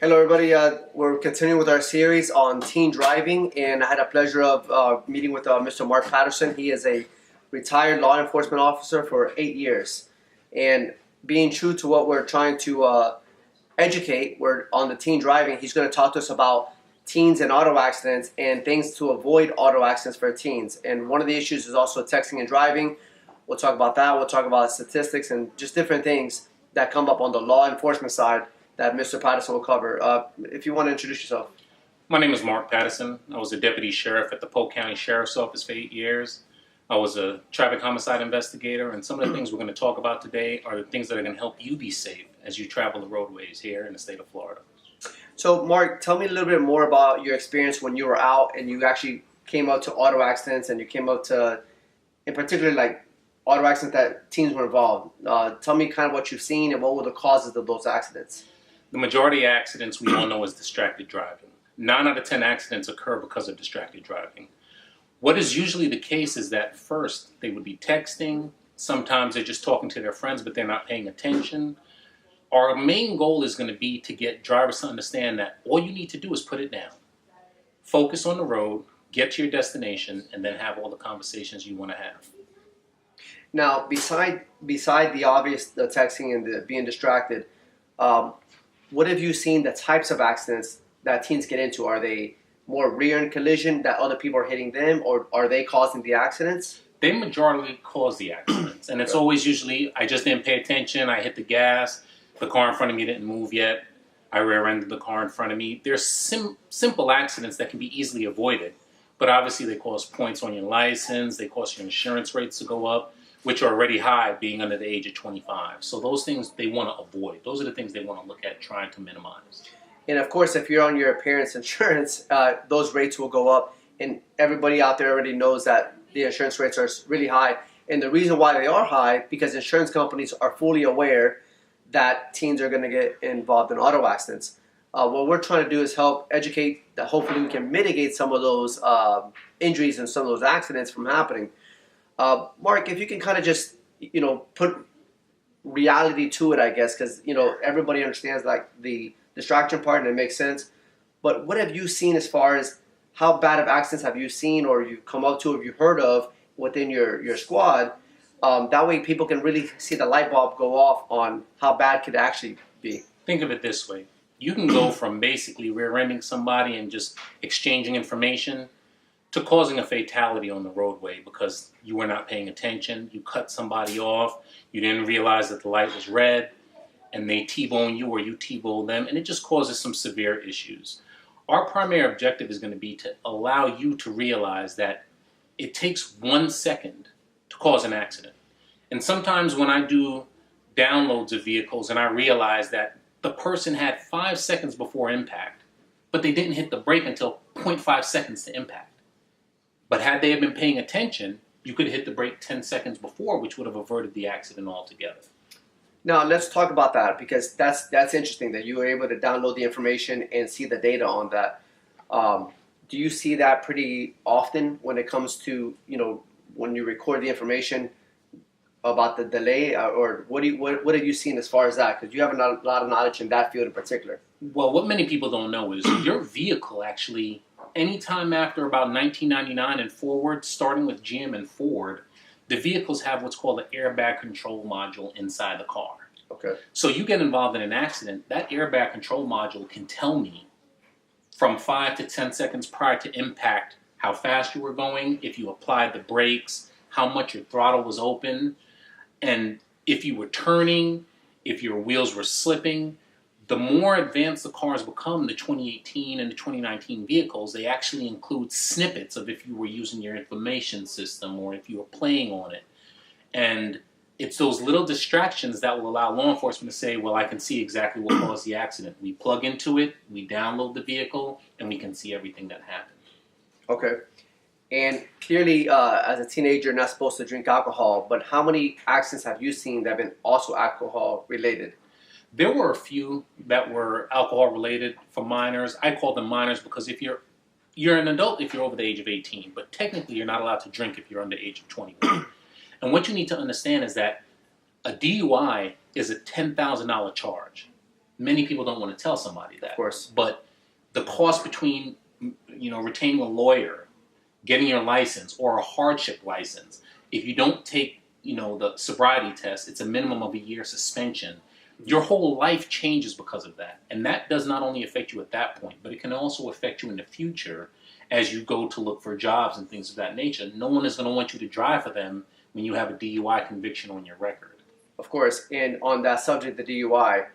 Hello, everybody. We're continuing with our series on teen driving, and I had a pleasure of meeting with Mr. Mark Patterson. He is a retired law enforcement officer for 8 years, and being true to what we're trying to educate, we're on the teen driving. He's going to talk to us about teens and auto accidents and things to avoid auto accidents for teens. And one of the issues is also texting and driving. We'll talk about that. We'll talk about statistics and just different things that come up on the law enforcement side that Mr. Patterson will cover. If you want to introduce yourself. My name is Mark Patterson. I was a deputy sheriff at the Polk County Sheriff's Office for 8 years. I was a traffic homicide investigator, and some of the things we're going to talk about today are the things that are going to help you be safe as you travel the roadways here in the state of Florida. So, Mark, tell me a little bit more about your experience when you were out and you actually came out to auto accidents, and you came out to, in particular, like auto accidents that teens were involved. Tell me kind of what you've seen and what were the causes of those accidents. The majority of accidents we all know is distracted driving. 9 out of 10 accidents occur because of distracted driving. What is usually the case is that first they would be texting, sometimes they're just talking to their friends but they're not paying attention. Our main goal is going to be to get drivers to understand that all you need to do is put it down. Focus on the road, get to your destination, and then have all the conversations you want to have. Now, beside the obvious, the texting and the being distracted, what have you seen the types of accidents that teens get into? Are they more rear-end collision that other people are hitting them, or are they causing the accidents? They majority cause the accidents, and it's always usually, I just didn't pay attention, I hit the gas, the car in front of me didn't move yet, I rear-ended the car in front of me. There's simple accidents that can be easily avoided, but obviously they cause points on your license, they cause your insurance rates to go up, which are already high being under the age of 25. So those things they want to avoid. Those are the things they want to look at trying to minimize. And of course, if you're on your parents' insurance, those rates will go up. And everybody out there already knows that the insurance rates are really high. And the reason why they are high, because insurance companies are fully aware that teens are going to get involved in auto accidents. What we're trying to do is help educate that hopefully we can mitigate some of those injuries and some of those accidents from happening. Mark, if you can kind of just, put reality to it, I guess, because, everybody understands like the distraction part and it makes sense. But what have you seen as far as how bad of accidents have you seen or you've come up to or you've heard of within your squad? That way people can really see the light bulb go off on how bad could it actually be. Think of it this way. You can go from basically rear-ending somebody and just exchanging information to causing a fatality on the roadway because you were not paying attention, you cut somebody off, you didn't realize that the light was red, and they T-bone you or you T-bone them, and it just causes some severe issues. Our primary objective is going to be to allow you to realize that it takes 1 second to cause an accident. And sometimes when I do downloads of vehicles and I realize that the person had 5 seconds before impact, but they didn't hit the brake until 0.5 seconds to impact. But had they been paying attention, you could hit the brake 10 seconds before, which would have averted the accident altogether. Now, let's talk about that because that's interesting that you were able to download the information and see the data on that. Do you see that pretty often when it comes to, when you record the information about the delay? Or what have you seen as far as that? Because you have a lot of knowledge in that field in particular. Well, what many people don't know is your vehicle actually, anytime after about 1999 and forward, starting with GM and Ford, the vehicles have what's called an airbag control module inside the car. Okay. So you get involved in an accident, that airbag control module can tell me from 5 to 10 seconds prior to impact how fast you were going, if you applied the brakes, how much your throttle was open, and if you were turning, if your wheels were slipping. The more advanced the cars become, the 2018 and the 2019 vehicles, they actually include snippets of if you were using your information system or if you were playing on it. And it's those little distractions that will allow law enforcement to say, well, I can see exactly what caused the accident. We plug into it, we download the vehicle, and we can see everything that happened. Okay. And clearly, as a teenager, you're not supposed to drink alcohol, but how many accidents have you seen that have been also alcohol related? There were a few that were alcohol related for minors. I call them minors because if you're an adult if you're over the age of 18, but technically you're not allowed to drink if you're under the age of 21. And what you need to understand is that a DUI is a $10,000 charge. Many people don't want to tell somebody that. Of course. But the cost between, retaining a lawyer, getting your license, or a hardship license, if you don't take, the sobriety test, it's a minimum of a year suspension. Your whole life changes because of that. And that does not only affect you at that point, but it can also affect you in the future as you go to look for jobs and things of that nature. No one is going to want you to drive for them when you have a DUI conviction on your record. Of course. And on that subject, the DUI,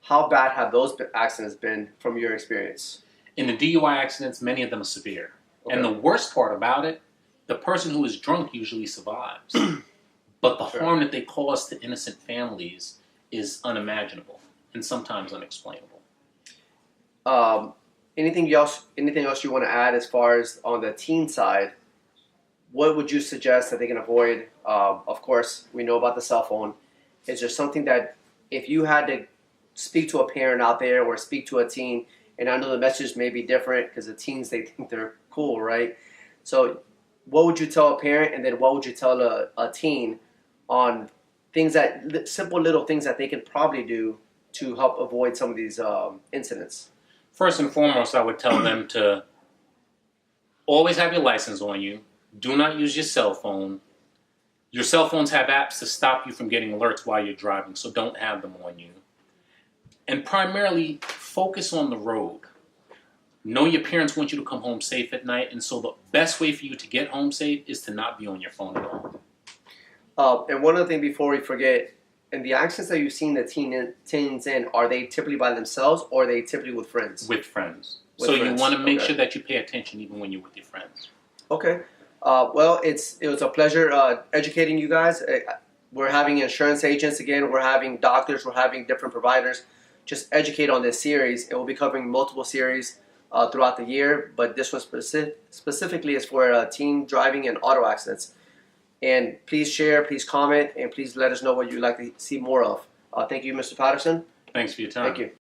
how bad have those accidents been from your experience? In the DUI accidents, many of them are severe. Okay. And the worst part about it, the person who is drunk usually survives. But the harm that they cause to innocent families is unimaginable and sometimes unexplainable. Anything else you want to add as far as on the teen side? What would you suggest that they can avoid? Of course, we know about the cell phone. Is there something that if you had to speak to a parent out there or speak to a teen, and I know the message may be different because the teens, they think they're cool, right? So what would you tell a parent, and then what would you tell a teen on things simple little things that they can probably do to help avoid some of these incidents? First and foremost, I would tell them to always have your license on you. Do not use your cell phone. Your cell phones have apps to stop you from getting alerts while you're driving, so don't have them on you. And primarily, focus on the road. Know your parents want you to come home safe at night, and so the best way for you to get home safe is to not be on your phone at all. And one other thing before we forget, in the accidents that you've seen the teens in, are they typically by themselves or are they typically with friends? With friends. With so friends. You want to make Okay. sure that you pay attention even when you're with your friends. Okay. Well, it was a pleasure educating you guys. We're having insurance agents again. We're having doctors. We're having different providers. Just educate on this series. It will be covering multiple series throughout the year, but this one specifically is for teen driving and auto accidents. And please share, please comment, and please let us know what you'd like to see more of. Thank you, Mr. Patterson. Thanks for your time. Thank you.